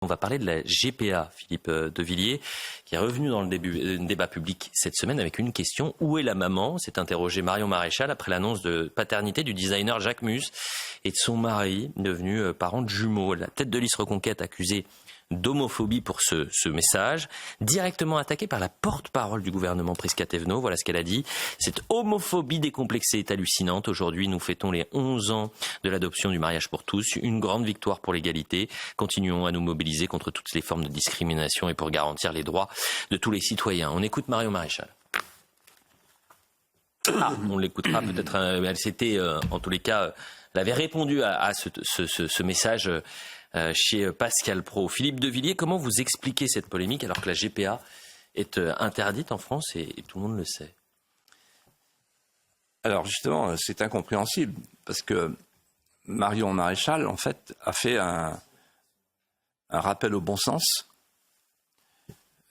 On va parler de la GPA, Philippe de Villiers, qui est revenu dans le débat public cette semaine avec une question. Où est la maman ? S'est interrogé Marion Maréchal après l'annonce de paternité du designer Jacques Mus et de son mari, devenu parent de jumeaux. La tête de liste Reconquête accusée d'homophobie pour ce message, directement attaqué par la porte-parole du gouvernement Prisca Thévenot. Voilà ce qu'elle a dit. Cette homophobie décomplexée est hallucinante. Aujourd'hui, nous fêtons les 11 ans de l'adoption du mariage pour tous, une grande victoire pour l'égalité. Continuons à nous mobiliser contre toutes les formes de discrimination et pour garantir les droits de tous les citoyens. On écoute Marion Maréchal. On l'écoutera peut-être. Elle s'était, en tous les cas, elle avait répondu à ce message chez Pascal Praud. Philippe de Villiers, comment vous expliquez cette polémique alors que la GPA est interdite en France et tout le monde le sait? Alors justement, c'est incompréhensible parce que Marion Maréchal, en fait, a fait un rappel au bon sens.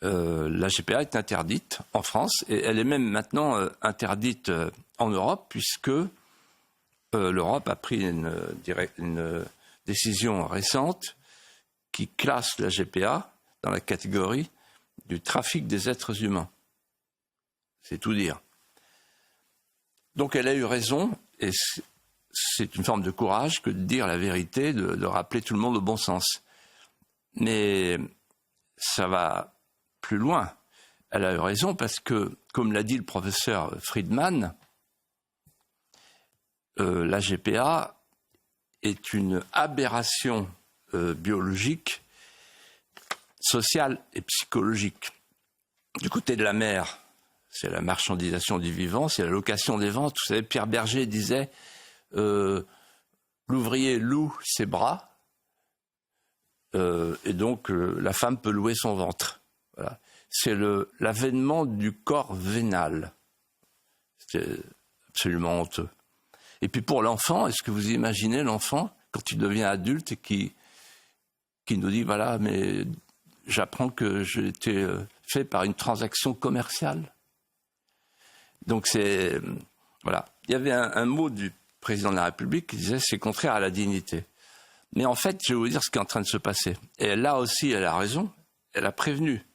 La GPA est interdite en France et elle est même maintenant interdite en Europe puisque l'Europe a pris une décision récente qui classe la GPA dans la catégorie du trafic des êtres humains. C'est tout dire. Donc elle a eu raison et c'est une forme de courage que de dire la vérité, de rappeler tout le monde au bon sens. Mais ça va plus loin. Elle a eu raison parce que, comme l'a dit le professeur Friedman, la GPA est une aberration biologique, sociale et psychologique. Du côté de la mère, c'est la marchandisation du vivant, c'est la location des ventes. Vous savez, Pierre Berger disait l'ouvrier loue ses bras et donc la femme peut louer son ventre. Voilà. C'est l'avènement du corps vénal. C'est absolument honteux. Et puis pour l'enfant, est-ce que vous imaginez l'enfant, quand il devient adulte et qui nous dit, voilà, mais j'apprends que j'ai été fait par une transaction commerciale. Donc c'est... Voilà. Il y avait un mot du président de la République qui disait, c'est contraire à la dignité. Mais en fait, je vais vous dire ce qui est en train de se passer. Et là aussi, elle a raison, elle a prévenu.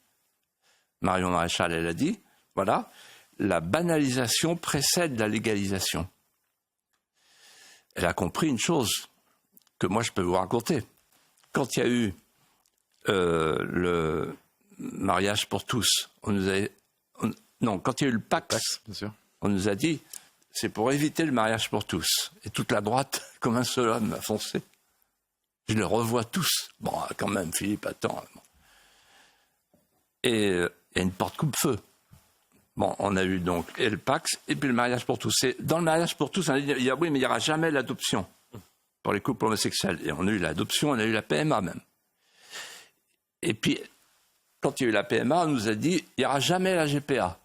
Marion Maréchal, elle a dit, voilà, la banalisation précède la légalisation. Elle a compris une chose que moi je peux vous raconter. Quand il y a eu le mariage pour tous, quand il y a eu le Pax, bien sûr. On nous a dit c'est pour éviter le mariage pour tous. Et toute la droite, comme un seul homme, a foncé. Je les revois tous. Bon, quand même, Philippe, attends. Et il y a une porte coupe-feu. Bon, on a eu donc et le Pax et puis le mariage pour tous. Et dans le mariage pour tous, on a dit, oui, mais il n'y aura jamais l'adoption pour les couples homosexuels. Et on a eu l'adoption, on a eu la PMA même. Et puis, quand il y a eu la PMA, on nous a dit, il n'y aura jamais la GPA.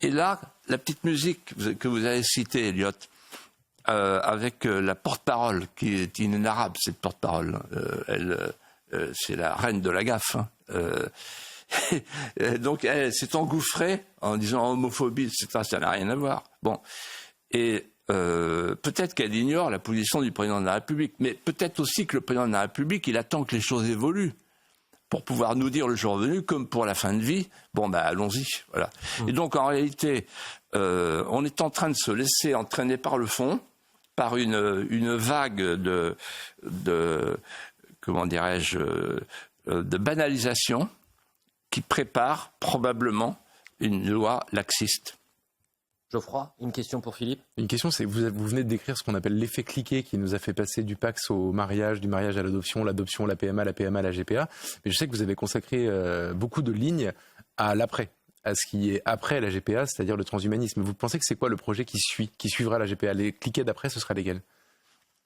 Et là, la petite musique que vous avez citée, Elliot, avec la porte-parole, qui est inénarrable, cette porte-parole. C'est la reine de la gaffe. Donc elle s'est engouffrée en disant homophobie, etc. Ça n'a rien à voir. Bon, et peut-être qu'elle ignore la position du président de la République, mais peut-être aussi que le président de la République, il attend que les choses évoluent pour pouvoir nous dire le jour venu, comme pour la fin de vie, bon ben allons-y, voilà. Et donc en réalité, on est en train de se laisser entraîner par le fond, par une vague de comment dirais-je, de banalisation qui prépare probablement une loi laxiste. Geoffroy, une question pour Philippe. Une question, c'est vous venez de décrire ce qu'on appelle l'effet cliquet qui nous a fait passer du Pax au mariage, du mariage à l'adoption, la PMA, la GPA. Mais je sais que vous avez consacré beaucoup de lignes à l'après, à ce qui est après la GPA, c'est-à-dire le transhumanisme. Vous pensez que c'est quoi le projet qui suivra la GPA? Les cliquets d'après, ce sera lesquels?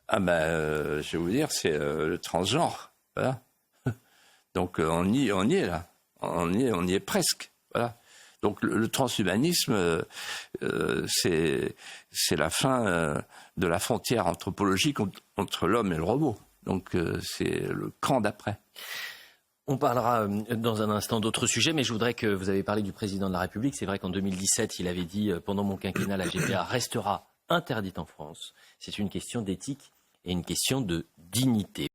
Ah ben, je vais vous dire, c'est le transgenre. Voilà. Donc on y est là. On y est presque. Voilà. Donc le transhumanisme, c'est la fin de la frontière anthropologique entre l'homme et le robot. Donc c'est le cran d'après. On parlera dans un instant d'autres sujets, mais je voudrais que vous avez parlé du président de la République. C'est vrai qu'en 2017, il avait dit « Pendant mon quinquennat, la GPA restera interdite en France ». C'est une question d'éthique et une question de dignité.